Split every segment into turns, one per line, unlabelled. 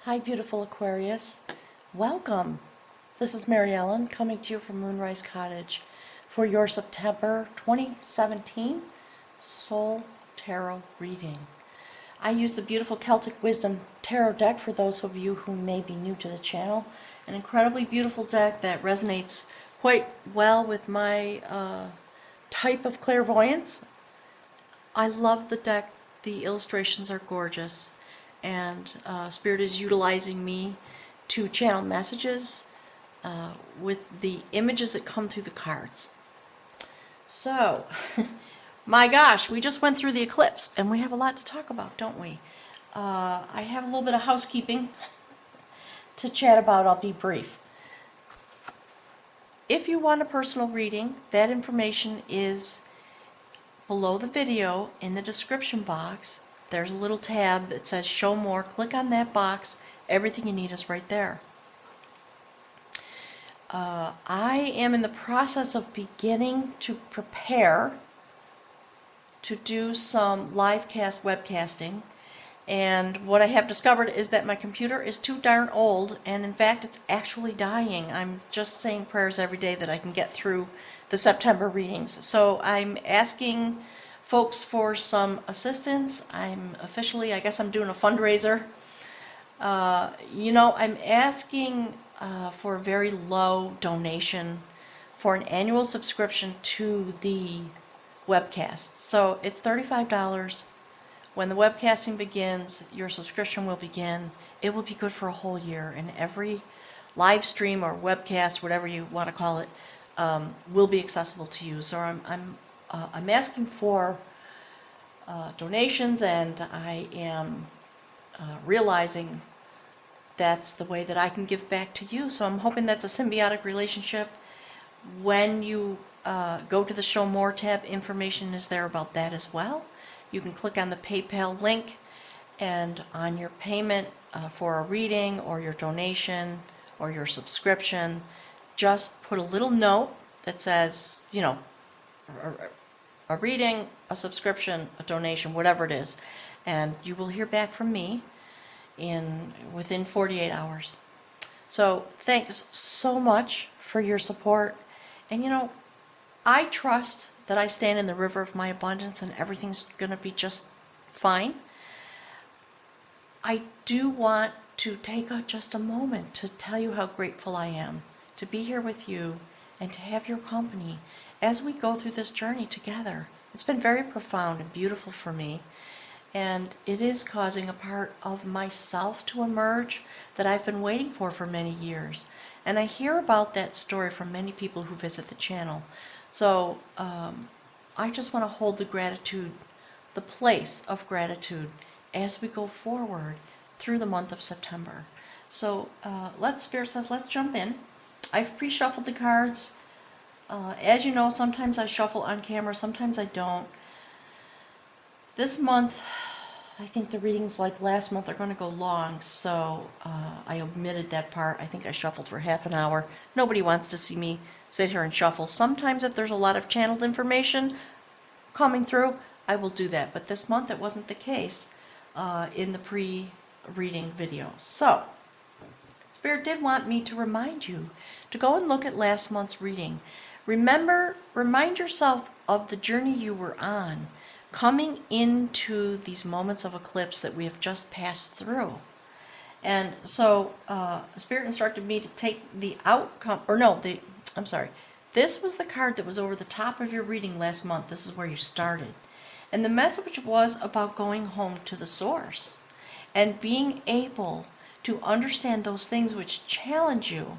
Hi, beautiful Aquarius. Welcome. This is Mary Ellen coming to you from Moonrise Cottage for your September 2017 Soul Tarot reading. I use the beautiful Celtic Wisdom Tarot deck for those of you who may be new to the channel. An incredibly beautiful deck that resonates quite well with my type of clairvoyance. I love the deck. The illustrations are gorgeous. And Spirit is utilizing me to channel messages with the images that come through the cards. So, my gosh, we just went through the eclipse, and we have a lot to talk about, don't we? I have a little bit of housekeeping to chat about. I'll be brief. If you want a personal reading, that information is below the video in the description box. There's a little tab that says show more. Click on that box. Everything you need is right there. I am in the process of beginning to prepare to do some live cast webcasting, and what I have discovered is that my computer is too darn old, and in fact it's actually dying. I'm just saying prayers every day that I can get through the September readings. So I'm asking folks for some assistance. I'm officially, I guess I'm doing a fundraiser. I'm asking for a very low donation for an annual subscription to the webcast. So it's $35. When the webcasting begins, your subscription will begin. It will be good for a whole year, and every live stream or webcast, whatever you want to call it, will be accessible to you. So I'm asking for donations, and I am realizing that's the way that I can give back to you. So I'm hoping that's a symbiotic relationship. When you go to the Show More tab, information is there about that as well. You can click on the PayPal link, and on your payment for a reading or your donation or your subscription, just put a little note that says, a reading, a subscription, a donation, whatever it is, and you will hear back from me within 48 hours. So thanks so much for your support. And I trust that I stand in the river of my abundance and everything's going to be just fine. I do want to take just a moment to tell you how grateful I am to be here with you and to have your company as we go through this journey together. It's been very profound and beautiful for me, and it is causing a part of myself to emerge that I've been waiting for many years. And I hear about that story from many people who visit the channel. So I just want to hold the place of gratitude as we go forward through the month of September. So Spirit says, let's jump in. I've pre-shuffled the cards. As you know, sometimes I shuffle on camera, sometimes I don't. This month, I think the readings like last month are going to go long, so I omitted that part. I think I shuffled for half an hour. Nobody wants to see me sit here and shuffle. Sometimes if there's a lot of channeled information coming through, I will do that. But this month it wasn't the case in the pre-reading video. So, Spirit did want me to remind you to go and look at last month's reading. Remind yourself of the journey you were on, coming into these moments of eclipse that we have just passed through. And so Spirit instructed me to take the outcome, this was the card that was over the top of your reading last month. This is where you started. And the message was about going home to the source and being able to understand those things which challenge you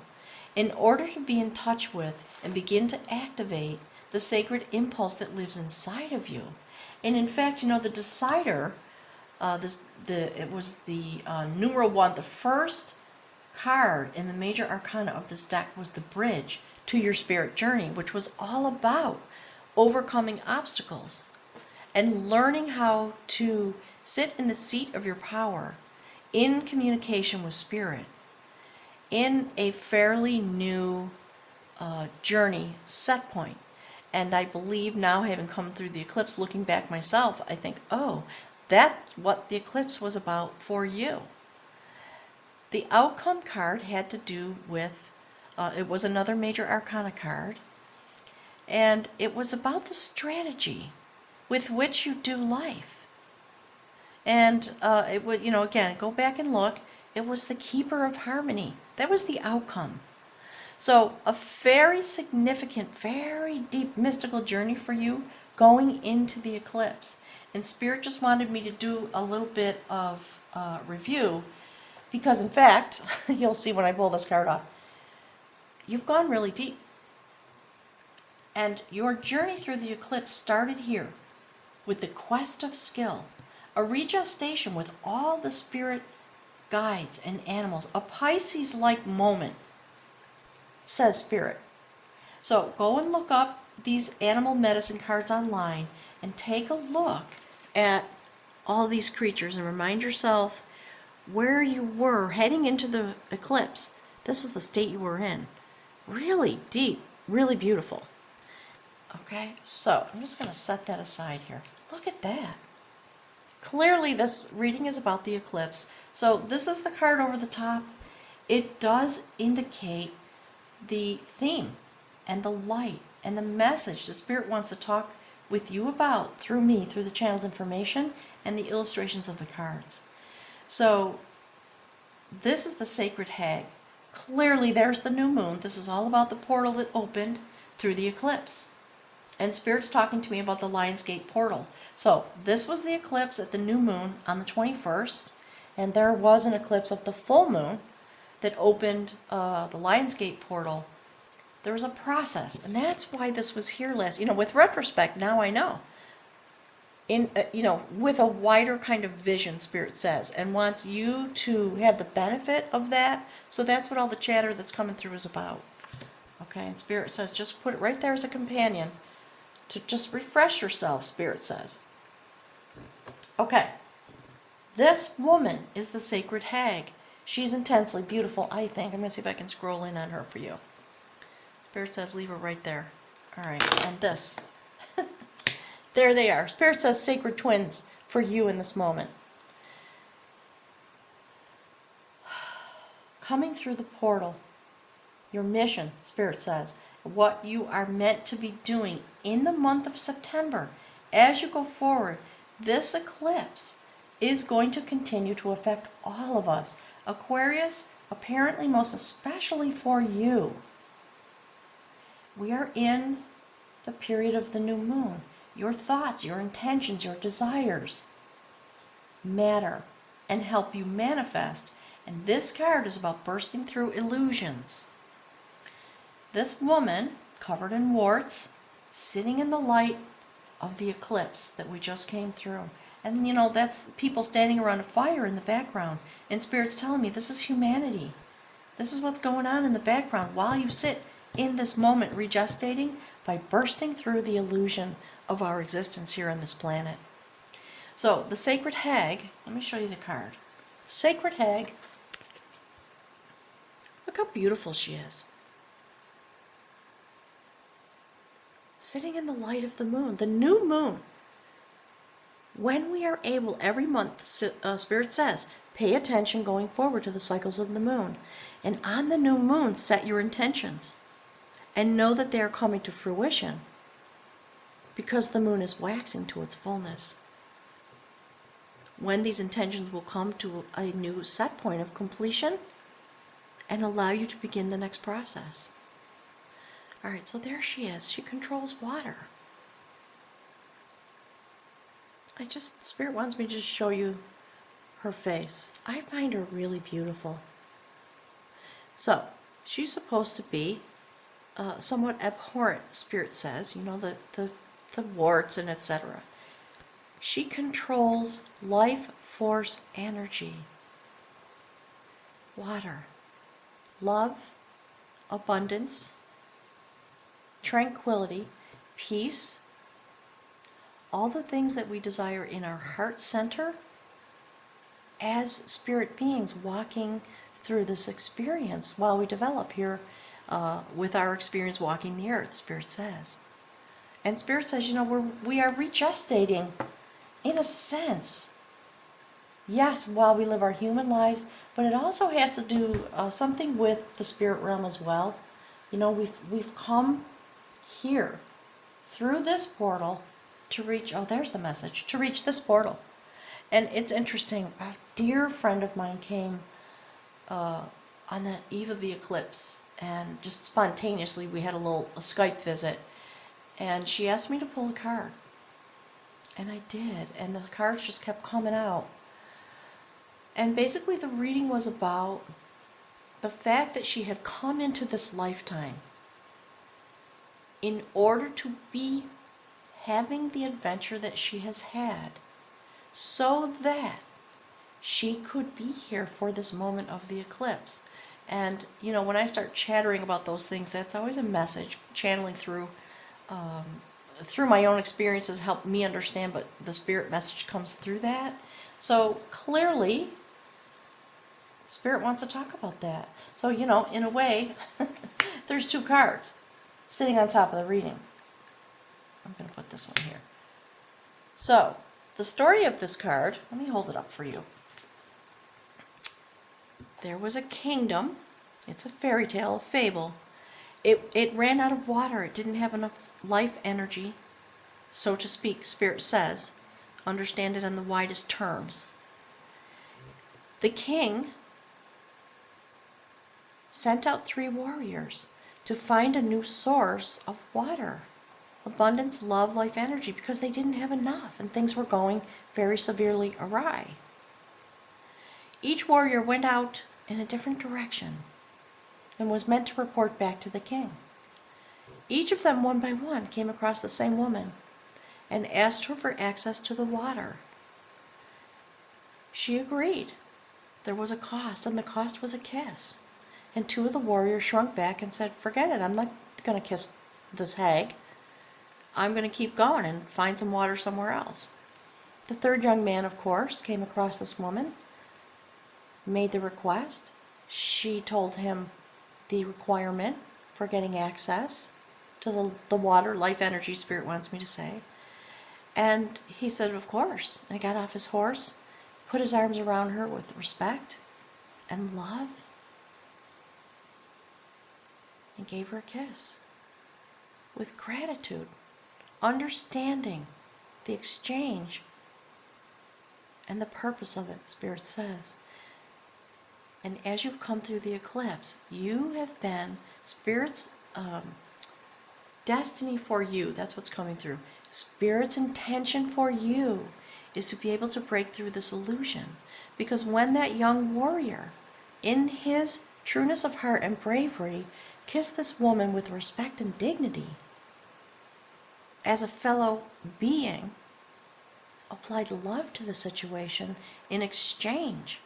in order to be in touch with and begin to activate the sacred impulse that lives inside of you. And in fact, the decider, it was the numeral 1, the first card in the major arcana of this deck was the bridge to your spirit journey, which was all about overcoming obstacles and learning how to sit in the seat of your power in communication with spirit in a fairly new journey set point. And I believe now, having come through the eclipse, looking back myself, I think, oh, that's what the eclipse was about for you. The outcome card had to do with, it was another major arcana card, and it was about the strategy with which you do life. And it would, again, go back and look, it was the keeper of harmony. That was the outcome. So a very significant, very deep mystical journey for you going into the eclipse. And Spirit just wanted me to do a little bit of review because, in fact, you'll see when I pull this card off, you've gone really deep. And your journey through the eclipse started here with the quest of skill, a regestation with all the spirit guides and animals, a Pisces-like moment, says Spirit. So go and look up these animal medicine cards online and take a look at all these creatures and remind yourself where you were heading into the eclipse. This is the state you were in. Really deep, really beautiful. Okay, so I'm just going to set that aside here. Look at that. Clearly this reading is about the eclipse. So this is the card over the top. It does indicate the theme and the light and the message the Spirit wants to talk with you about through me, through the channeled information and the illustrations of the cards. So this is the Sacred Hag. Clearly there's the new moon. This is all about the portal that opened through the eclipse. And Spirit's talking to me about the Lionsgate portal. So this was the eclipse at the new moon on the 21st, and there was an eclipse of the full moon that opened the Lionsgate portal. There was a process, and that's why this was here last. With retrospect, now I know. With a wider kind of vision, Spirit says, and wants you to have the benefit of that. So that's what all the chatter that's coming through is about. Okay, and Spirit says just put it right there as a companion to just refresh yourself, Spirit says. Okay, this woman is the Sacred Hag. She's intensely beautiful, I think. I'm going to see if I can scroll in on her for you. Spirit says leave her right there. All right, and this. There they are. Spirit says sacred twins for you in this moment. Coming through the portal, your mission, Spirit says, what you are meant to be doing in the month of September as you go forward. This eclipse is going to continue to affect all of us. Aquarius, apparently most especially for you. We are in the period of the new moon. Your thoughts, your intentions, your desires matter and help you manifest. And this card is about bursting through illusions. This woman, covered in warts, sitting in the light of the eclipse that we just came through. And that's people standing around a fire in the background. And Spirit's telling me this is humanity. This is what's going on in the background while you sit in this moment regestating by bursting through the illusion of our existence here on this planet. So the Sacred Hag, let me show you the card. Sacred Hag, look how beautiful she is. Sitting in the light of the moon, the new moon. When we are able, every month, Spirit says, pay attention going forward to the cycles of the moon. And on the new moon, set your intentions. And know that they are coming to fruition. Because the moon is waxing to its fullness. When these intentions will come to a new set point of completion and allow you to begin the next process. Alright, so there she is. She controls water. Spirit wants me to just show you her face. I find her really beautiful. So, she's supposed to be somewhat abhorrent, Spirit says. The warts and etc. She controls life force energy. Water. Love. Abundance. Tranquility, peace, all the things that we desire in our heart center as spirit beings walking through this experience while we develop here with our experience walking the earth, Spirit says. And Spirit says, we are regestating, in a sense, yes, while we live our human lives, but it also has to do something with the spirit realm as well. You know, we've come here through this portal to reach, oh, there's the message, to reach this portal. And it's interesting, a dear friend of mine came on the eve of the eclipse, and just spontaneously we had a Skype visit, and she asked me to pull a card. And I did, and the cards just kept coming out. And basically the reading was about the fact that she had come into this lifetime in order to be having the adventure that she has had, so that she could be here for this moment of the eclipse. And, you know, when I start chattering about those things, that's always a message, channeling through my own experiences help me understand, but the spirit message comes through that. So clearly, spirit wants to talk about that. So, you know, in a way, there's two cards sitting on top of the reading. I'm going to put this one here. So, the story of this card, let me hold it up for you. There was a kingdom. It's a fairy tale, a fable. It ran out of water. It didn't have enough life energy, so to speak, Spirit says. Understand it on the widest terms. The king sent out 3 warriors to find a new source of water, abundance, love, life energy, because they didn't have enough and things were going very severely awry. Each warrior went out in a different direction and was meant to report back to the king. Each of them, one by one, came across the same woman and asked her for access to the water. She agreed. There was a cost, and the cost was a kiss. And 2 of the warriors shrunk back and said, forget it, I'm not going to kiss this hag. I'm going to keep going and find some water somewhere else. The 3rd young man, of course, came across this woman, made the request. She told him the requirement for getting access to the water, life energy, Spirit wants me to say. And he said, of course. And he got off his horse, put his arms around her with respect and love, and gave her a kiss with gratitude, understanding the exchange and the purpose of it, Spirit says. And as you've come through the eclipse, you have been Spirit's destiny for you. That's what's coming through. Spirit's intention for you is to be able to break through this illusion. Because when that young warrior, in his trueness of heart and bravery, kissed this woman with respect and dignity, as a fellow being, applied love to the situation in exchange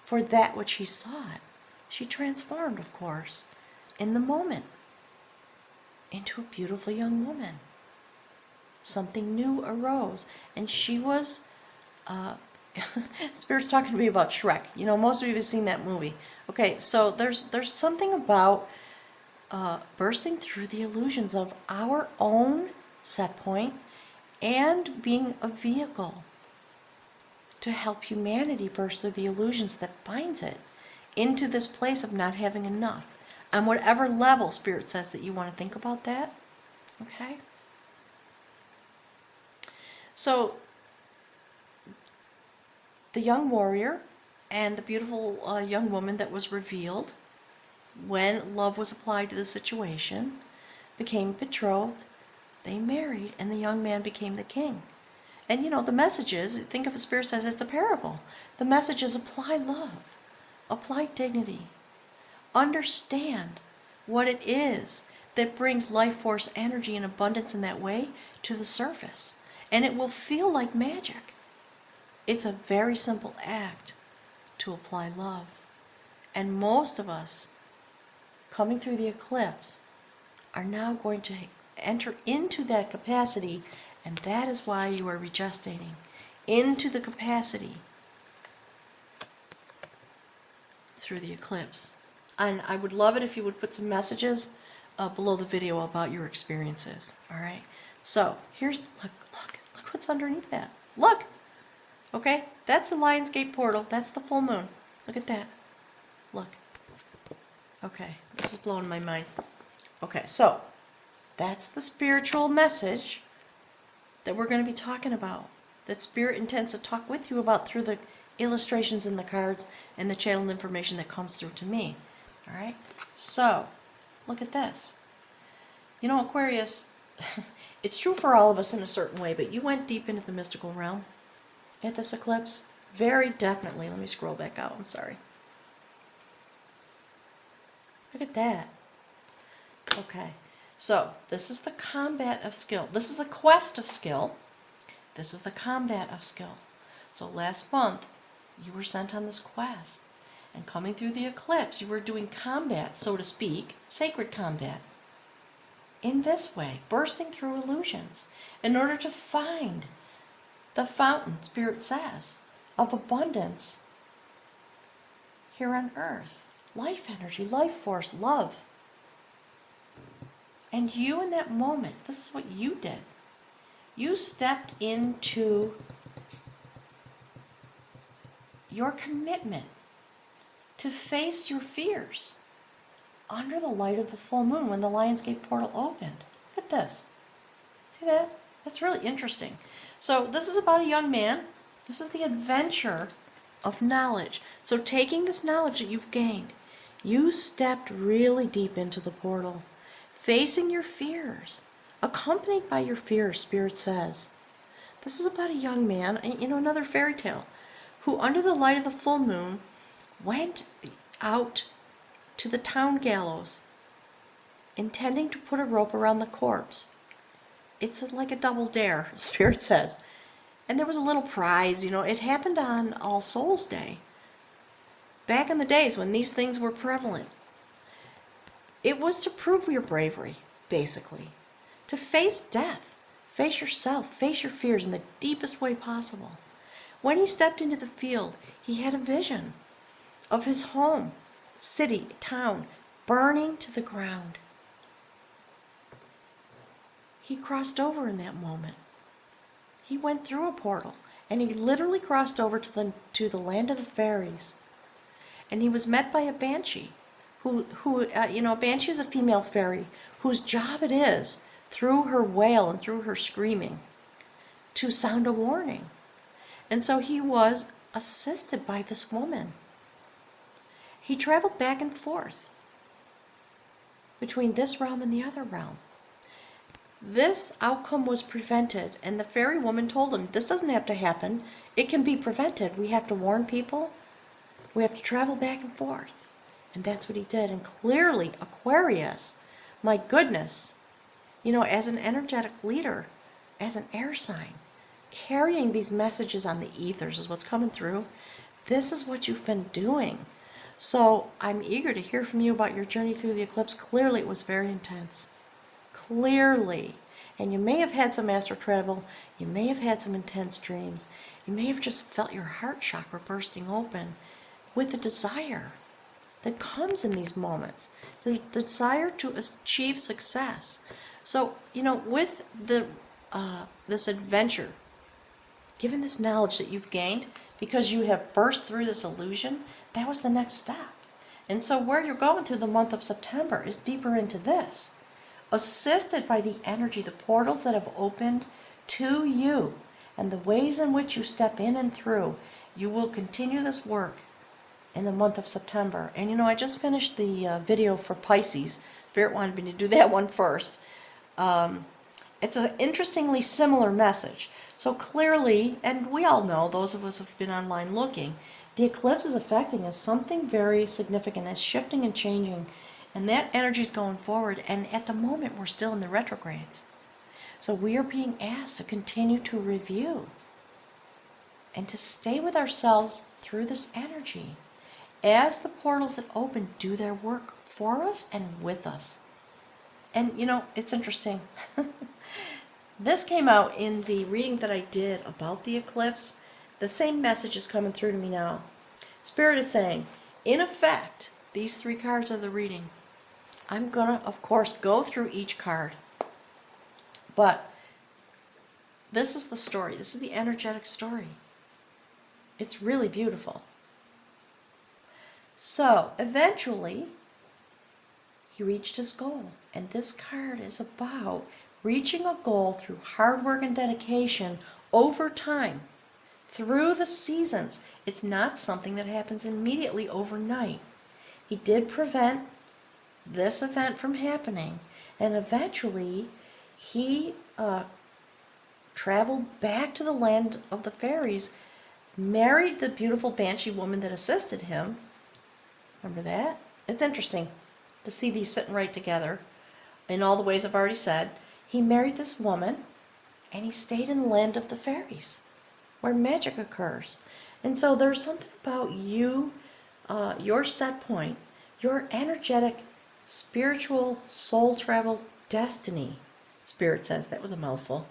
for that which he sought, she transformed, of course, in the moment into a beautiful young woman. Something new arose, and she was Spirit's talking to me about Shrek. You know, most of you have seen that movie. Okay, so there's something about bursting through the illusions of our own set point and being a vehicle to help humanity burst through the illusions that binds it into this place of not having enough. On whatever level Spirit says that you want to think about that. Okay? So, the young warrior and the beautiful young woman that was revealed when love was applied to the situation became betrothed. They married, and the young man became the king. And you know, the message is, think of a Spirit says it's a parable. The message is apply love, apply dignity, understand what it is that brings life force, energy, and abundance in that way to the surface. And it will feel like magic. It's a very simple act to apply love. And most of us, coming through the eclipse, are now going to enter into that capacity, and that is why you are regestating into the capacity through the eclipse. And I would love it if you would put some messages below the video about your experiences. All right. So here's look what's underneath that. Look, Okay? That's the Lionsgate portal. That's the full moon. Look at that. Look. Okay, this is blowing my mind. Okay, so that's the spiritual message that we're going to be talking about, that Spirit intends to talk with you about through the illustrations in the cards and the channeled information that comes through to me. All right? So, look at this. You know, Aquarius, it's true for all of us in a certain way, but you went deep into the mystical realm at this eclipse. Very definitely. Let me scroll back out. I'm sorry. Look at that. Okay. So, this is the combat of skill. This is the quest of skill. This is the combat of skill. So last month, you were sent on this quest. And coming through the eclipse, you were doing combat, so to speak, sacred combat. In this way, bursting through illusions, in order to find the fountain, Spirit says, of abundance here on earth. Life energy, life force, love. And you in that moment, this is what you did. You stepped into your commitment to face your fears under the light of the full moon when the Lionsgate portal opened. Look at this. See that? That's really interesting. So this is about a young man. This is the adventure of knowledge. So taking this knowledge that you've gained, you stepped really deep into the portal, facing your fears, accompanied by your fears, Spirit says. This is about a young man, another fairy tale, who under the light of the full moon went out to the town gallows, intending to put a rope around the corpse. It's like a double dare, Spirit says. And there was a little prize, it happened on All Souls Day. Back in the days when these things were prevalent. It was to prove your bravery, basically. To face death, face yourself, face your fears in the deepest way possible. When he stepped into the field, he had a vision of his home, city, town, burning to the ground. He crossed over in that moment. He went through a portal, and he literally crossed over to the land of the fairies. And he was met by a banshee, a banshee is a female fairy whose job it is, through her wail and through her screaming, to sound a warning. And so he was assisted by this woman. He traveled back and forth between this realm and the other realm. This outcome was prevented, and the fairy woman told him, this doesn't have to happen. It can be prevented. We have to warn people. We have to travel back and forth. And that's what he did. And clearly, Aquarius, my goodness, as an energetic leader, as an air sign, carrying these messages on the ethers is what's coming through. This is what you've been doing. So I'm eager to hear from you about your journey through the eclipse. Clearly, it was very intense. Clearly. And you may have had some astral travel. You may have had some intense dreams. You may have just felt your heart chakra bursting open with the desire that comes in these moments, the desire to achieve success. So, with this adventure, given this knowledge that you've gained, because you have burst through this illusion, that was the next step. And so where you're going through the month of September is deeper into this. Assisted by the energy, the portals that have opened to you, and the ways in which you step in and through, you will continue this work in the month of September. And I just finished the video for Pisces. Spirit wanted me to do that one first. It's an interestingly similar message. So clearly, and we all know, those of us who have been online looking, the eclipse is affecting us. Something very significant is shifting and changing. And that energy is going forward. And at the moment, we're still in the retrogrades. So we are being asked to continue to review and to stay with ourselves through this energy as the portals that open do their work for us and with us. And it's interesting. This came out in the reading that I did about the eclipse. The same message is coming through to me now. Spirit is saying, in effect, these 3 cards are the reading. I'm going to, of course, go through each card. But this is the story. This is the energetic story. It's really beautiful. So eventually, he reached his goal. And this card is about reaching a goal through hard work and dedication over time, through the seasons. It's not something that happens immediately overnight. He did prevent this event from happening, and eventually he traveled back to the land of the fairies, married the beautiful banshee woman that assisted him. Remember that? It's interesting to see these sitting right together in all the ways I've already said. He married this woman, and he stayed in the land of the fairies, where magic occurs. And so there's something about you, your set point, your energetic, spiritual, soul travel destiny, Spirit says, that was a mouthful,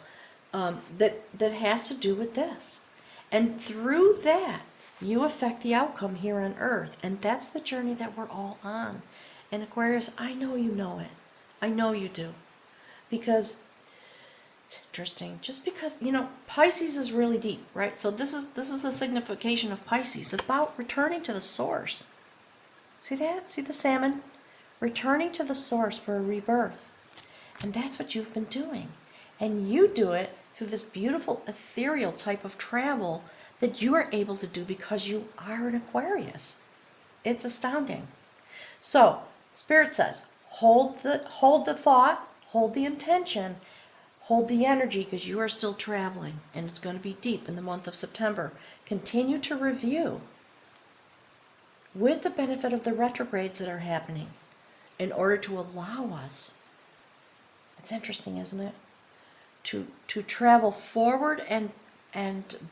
that has to do with this. And through that, you affect the outcome here on Earth. And that's the journey that we're all on. And Aquarius, I know you know it. I know you do. Because it's interesting. Just because, Pisces is really deep, right? So this is the signification of Pisces, about returning to the source. See that? See the salmon? Returning to the source for a rebirth. And that's what you've been doing. And you do it through this beautiful ethereal type of travel that you are able to do because you are an Aquarius. It's astounding. So, Spirit says, hold the thought, hold the intention, hold the energy, because you are still traveling, and it's going to be deep in the month of September. Continue to review with the benefit of the retrogrades that are happening in order to allow us, it's interesting, isn't it, to travel forward and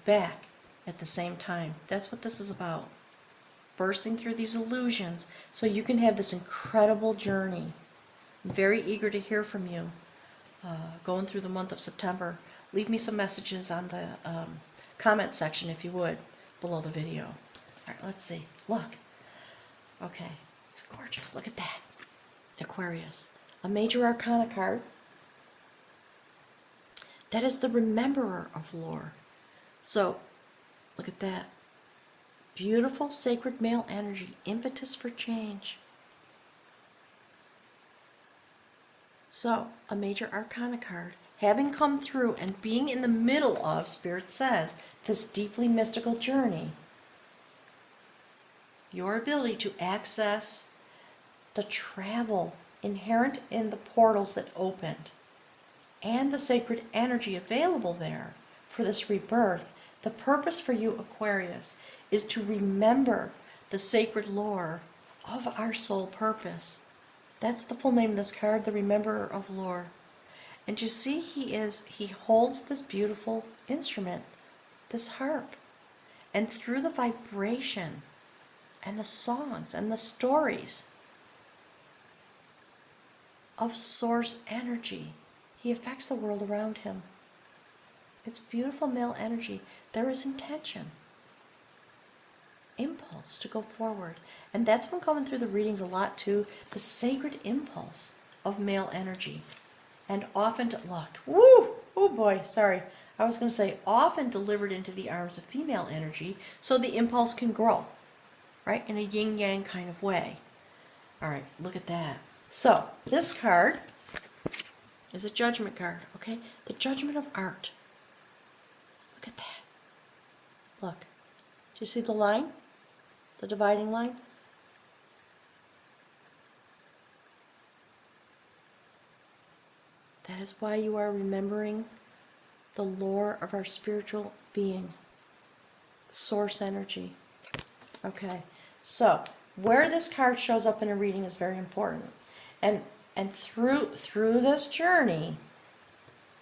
back at the same time. That's what this is about. Bursting through these illusions so you can have this incredible journey. I'm very eager to hear from you going through the month of September. Leave me some messages on the comment section, if you would, below the video. All right, let's see. Look. Okay, it's gorgeous. Look at that. Aquarius. A major arcana card. That is the rememberer of lore. So, look at that. Beautiful sacred male energy, impetus for change. So, a major arcana card, having come through and being in the middle of, Spirit says, this deeply mystical journey, your ability to access the travel inherent in the portals that opened and the sacred energy available there for this rebirth. The purpose for you, Aquarius, is to remember the sacred lore of our soul purpose. That's the full name of this card, the Rememberer of Lore. And you see, he holds this beautiful instrument, this harp. And through the vibration and the songs and the stories of source energy, he affects the world around him. It's beautiful male energy. There is intention, impulse to go forward. And that's been coming through the readings a lot too, the sacred impulse of male energy. And often, oh boy, sorry. I was going to say often delivered into the arms of female energy so the impulse can grow, right? In a yin-yang kind of way. All right, look at that. So, this card is a judgment card, okay? The judgment of art. Look at that. Look. Do you see the line? The dividing line? That is why you are remembering the lore of our spiritual being. Source energy. Okay. So, where this card shows up in a reading is very important. And through this journey,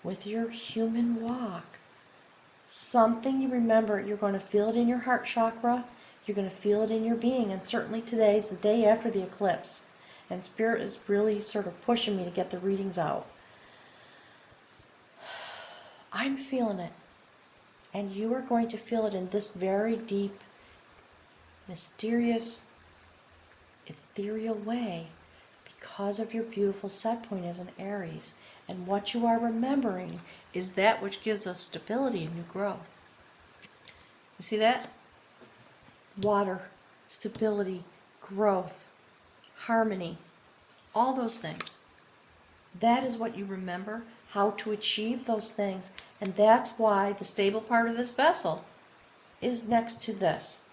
with your human walk, something you remember, you're going to feel it in your heart chakra, you're going to feel it in your being, and certainly today is the day after the eclipse. And Spirit is really sort of pushing me to get the readings out. I'm feeling it. And you are going to feel it in this very deep, mysterious, ethereal way because of your beautiful set point as an Aries. And what you are remembering is that which gives us stability and new growth. You see that? water, stability, growth, harmony, all those things. That is what you remember, how to achieve those things. And that's why the stable part of this vessel is next to this.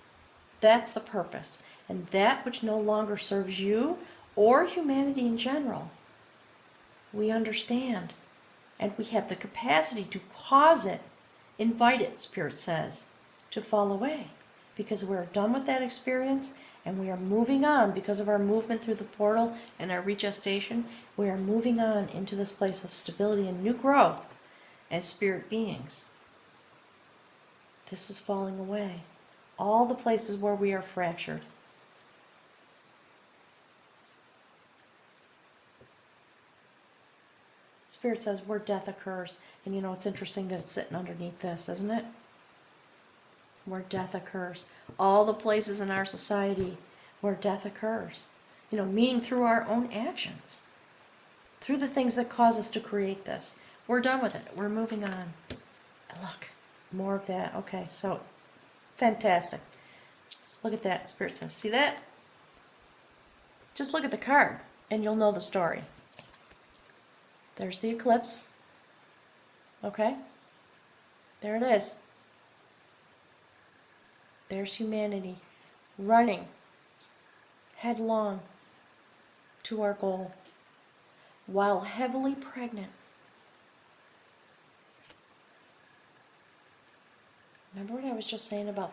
That's the purpose. And that which no longer serves you or humanity in general, we understand. And we have the capacity to cause it, invite it, Spirit says, to fall away. Because we're done with that experience and we are moving on because of our movement through the portal and our regestation. We are moving on into this place of stability and new growth as spirit beings. This is falling away. All the places where we are fractured. Spirit says where death occurs. And you know, it's interesting that it's sitting underneath this, isn't it? Where death occurs. All the places in our society where death occurs. You know, meaning through our own actions. Through the things that cause us to create this. We're done with it. We're moving on. Look, more of that. Okay, so fantastic. Look at that, Spirit says. See that? Just look at the card and you'll know the story. There's the eclipse. Okay? There it is. There's humanity running headlong to our goal while heavily pregnant. Remember what I was just saying about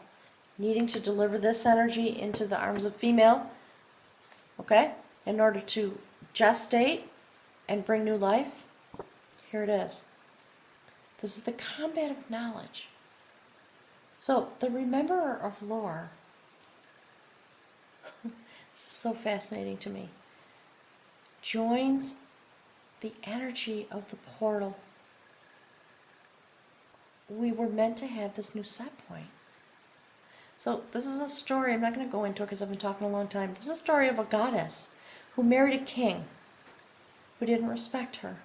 needing to deliver this energy into the arms of female? Okay? In order to gestate and bring new life? Here it is. This is the combat of knowledge. So, the rememberer of lore, this is so fascinating to me, joins the energy of the portal. We were meant to have this new set point. So, this is a story, I'm not going to go into it because I've been talking a long time. This is a story of a goddess who married a king who didn't respect her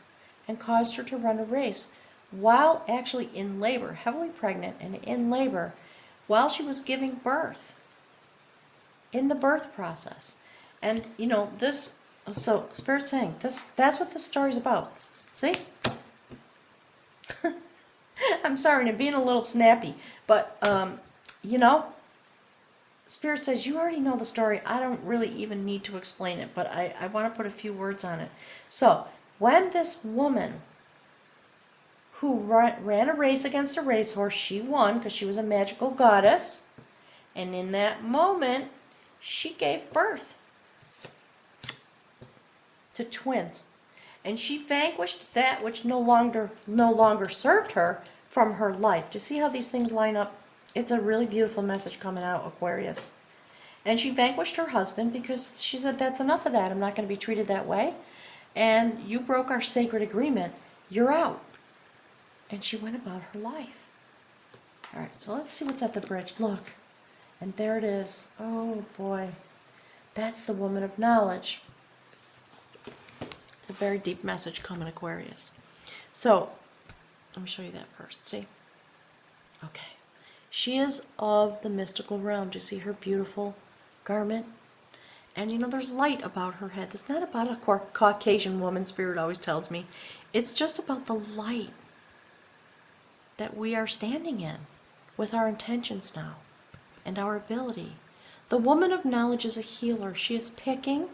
and caused her to run a race while actually in labor, heavily pregnant and in labor, while she was giving birth, in the birth process. And, you know, this, so Spirit's saying, that's what this story's about. See? I'm sorry, I'm being a little snappy, but, you know, Spirit says, you already know the story. I don't really even need to explain it, but I want to put a few words on it. So, when this woman who ran a race against a racehorse, she won because she was a magical goddess. And in that moment, she gave birth to twins. And she vanquished that which no longer served her from her life. Do you see how these things line up? It's a really beautiful message coming out, Aquarius. And she vanquished her husband because she said, that's enough of that. I'm not going to be treated that way. And you broke our sacred agreement. You're out. And she went about her life. All right, so let's see what's at the bridge. Look. And there it is. Oh, boy. That's the woman of knowledge. A very deep message coming, Aquarius. So, let me show you that first. See? Okay. She is of the mystical realm. Do you see her beautiful garment? And you know, there's light about her head. It's not about a Caucasian woman, Spirit always tells me. It's just about the light that we are standing in with our intentions now and our ability. The woman of knowledge is a healer. She is picking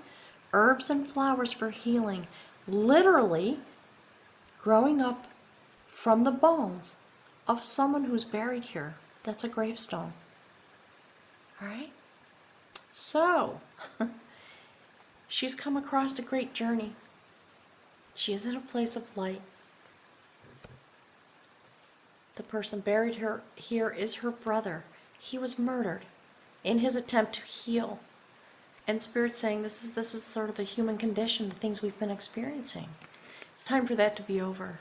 herbs and flowers for healing, literally growing up from the bones of someone who's buried here. That's a gravestone. All right? So, she's come across a great journey. She is in a place of light. The person buried here is her brother. He was murdered in his attempt to heal. And Spirit's saying this is sort of the human condition, the things we've been experiencing. It's time for that to be over.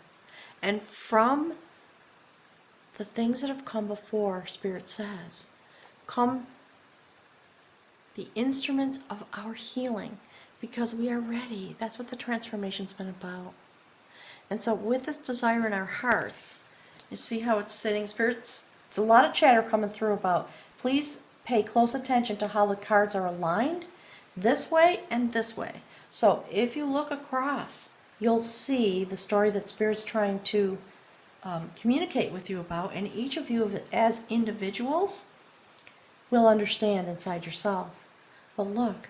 And from the things that have come before, Spirit says, come the instruments of our healing, because we are ready. That's what the transformation's been about. And so with this desire in our hearts, you see how it's sitting, Spirits? It's a lot of chatter coming through about, please pay close attention to how the cards are aligned this way and this way. So if you look across, you'll see the story that Spirit's trying to communicate with you about, and each of you as individuals will understand inside yourself. But look,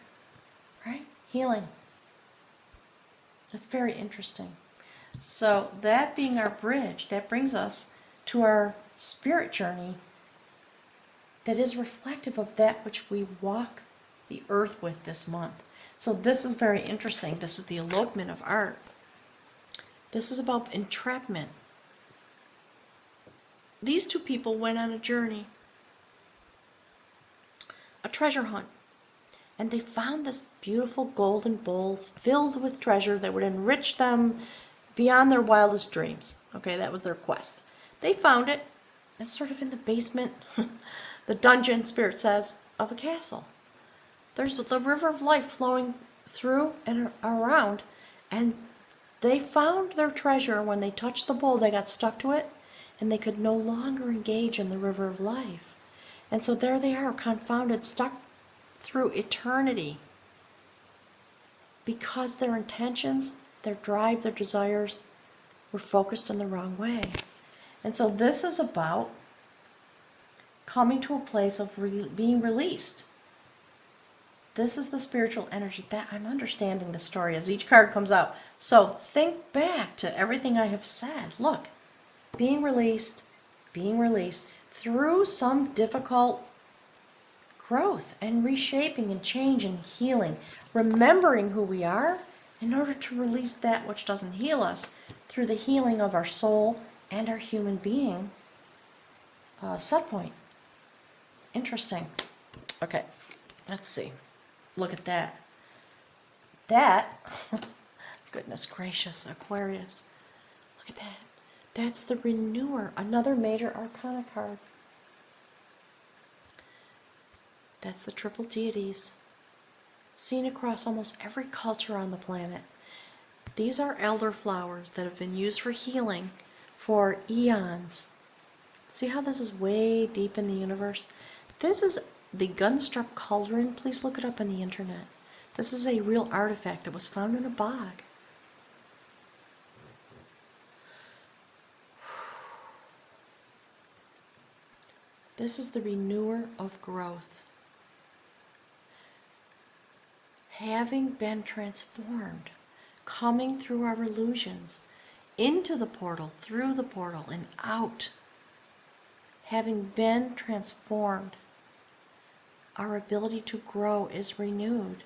right? Healing. That's very interesting. So that being our bridge, that brings us to our spirit journey that is reflective of that which we walk the earth with this month. So this is very interesting. This is the elopement of art. This is about entrapment. These two people went on a journey, a treasure hunt, and they found this beautiful golden bowl filled with treasure that would enrich them beyond their wildest dreams. Okay, that was their quest. They found it. It's sort of in the basement, the dungeon, Spirit says, of a castle. There's the river of life flowing through and around, and they found their treasure. When they touched the bowl, they got stuck to it, and they could no longer engage in the river of life. And so there they are, confounded, stuck through eternity, because their intentions, their drive, their desires were focused in the wrong way. And so this is about coming to a place of being released. This is the spiritual energy that I'm understanding the story as each card comes out. So think back to everything I have said. Look, being released through some difficult growth and reshaping and change and healing, remembering who we are in order to release that which doesn't heal us through the healing of our soul and our human being set point. Interesting. Okay, let's see. Look at that. That, goodness gracious, Aquarius. Look at that. That's the Renewer, another major arcana card. That's the triple deities, seen across almost every culture on the planet. These are elderflowers that have been used for healing for eons. See how this is way deep in the universe? This is the Gunstrup Cauldron. Please look it up on the internet. This is a real artifact that was found in a bog. This is the Renewer of growth. Having been transformed, coming through our illusions, into the portal, through the portal, and out. Having been transformed, our ability to grow is renewed,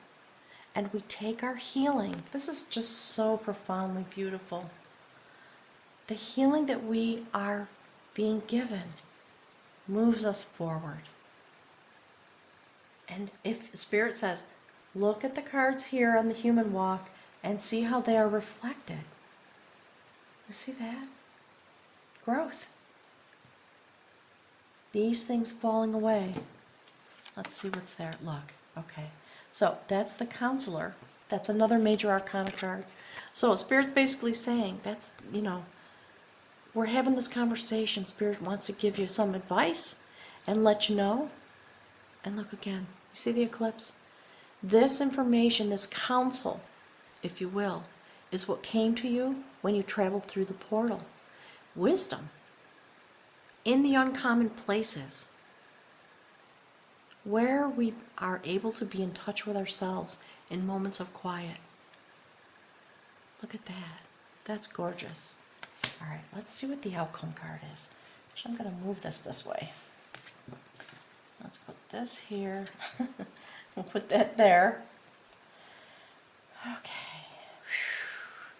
and we take our healing. This is just so profoundly beautiful. The healing that we are being given moves us forward. And if Spirit says, look at the cards here on the human walk and see how they are reflected. You see that? Growth. These things falling away. Let's see what's there. Look. Okay. So that's the Counselor. That's another major arcana card. So Spirit's basically saying, that's, we're having this conversation. Spirit wants to give you some advice and let you know. And look again. You see the eclipse? This information, this counsel, if you will, is what came to you when you traveled through the portal. Wisdom in the uncommon places where we are able to be in touch with ourselves in moments of quiet. Look at that. That's gorgeous. All right, let's see what the outcome card is. Actually, I'm going to move this way. Let's put this here. We'll put that there. Okay.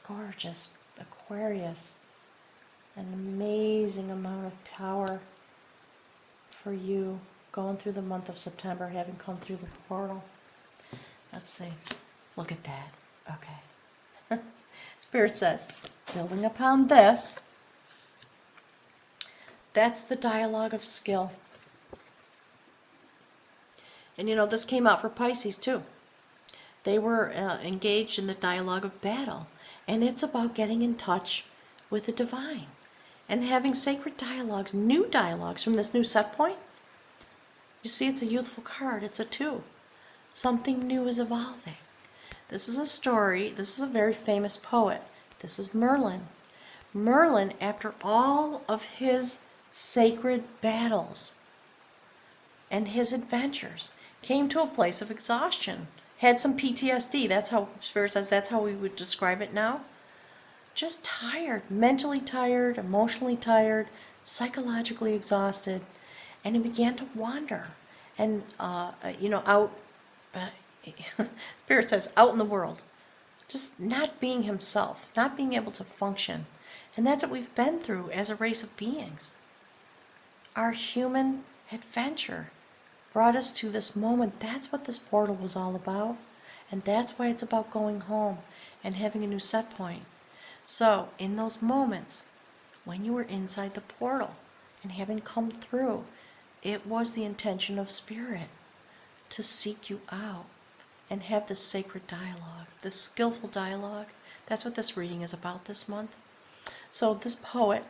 Gorgeous Aquarius. An amazing amount of power for you going through the month of September, having come through the portal. Let's see. Look at that. Okay. Spirit says, building upon this, that's the dialogue of skill. And this came out for Pisces too. They were engaged in the dialogue of battle. And it's about getting in touch with the divine. And having sacred dialogues, new dialogues from this new set point. You see, it's a youthful card. It's a 2. Something new is evolving. This is a story. This is a very famous poet. This is Merlin. Merlin, after all of his sacred battles and his adventures, came to a place of exhaustion. Had some PTSD. That's how Spirit says, that's how we would describe it now. Just tired, mentally tired, emotionally tired, psychologically exhausted. And he began to wander. And, out, Spirit says, out in the world. Just not being himself, not being able to function. And that's what we've been through as a race of beings. Our human adventure brought us to this moment. That's what this portal was all about. And that's why it's about going home and having a new set point. So, in those moments, when you were inside the portal and having come through, it was the intention of Spirit to seek you out and have this sacred dialogue, this skillful dialogue. That's what this reading is about this month. So this poet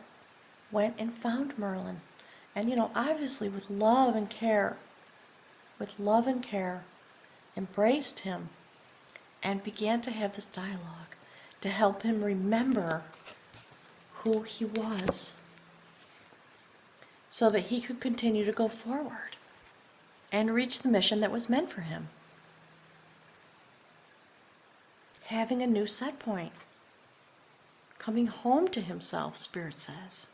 went and found Merlin. And, obviously with love and care, embraced him and began to have this dialogue to help him remember who he was so that he could continue to go forward and reach the mission that was meant for him. Having a new set point. Coming home to himself, Spirit says.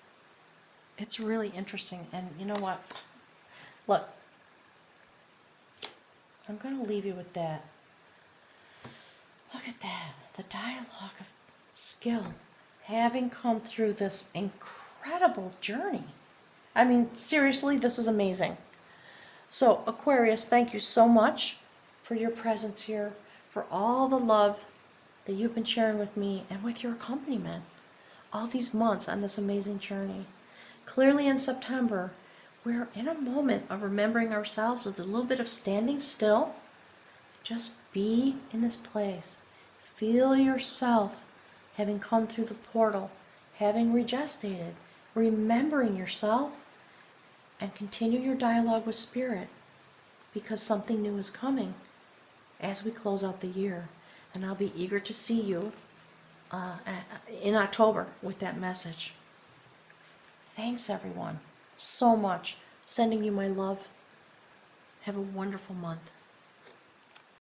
It's really interesting. And you know what? Look, I'm going to leave you with that. Look at that. The dialogue of skill. Having come through this incredible journey. I mean, seriously, this is amazing. So, Aquarius, thank you so much for your presence here, for all the love that you've been sharing with me and with your accompaniment all these months on this amazing journey. Clearly in September, we're in a moment of remembering ourselves with a little bit of standing still. Just be in this place. Feel yourself having come through the portal, having regestated, remembering yourself, and continue your dialogue with Spirit, because something new is coming as we close out the year. And I'll be eager to see you in October with that message. Thanks, everyone, so much. Sending you my love. Have a wonderful month.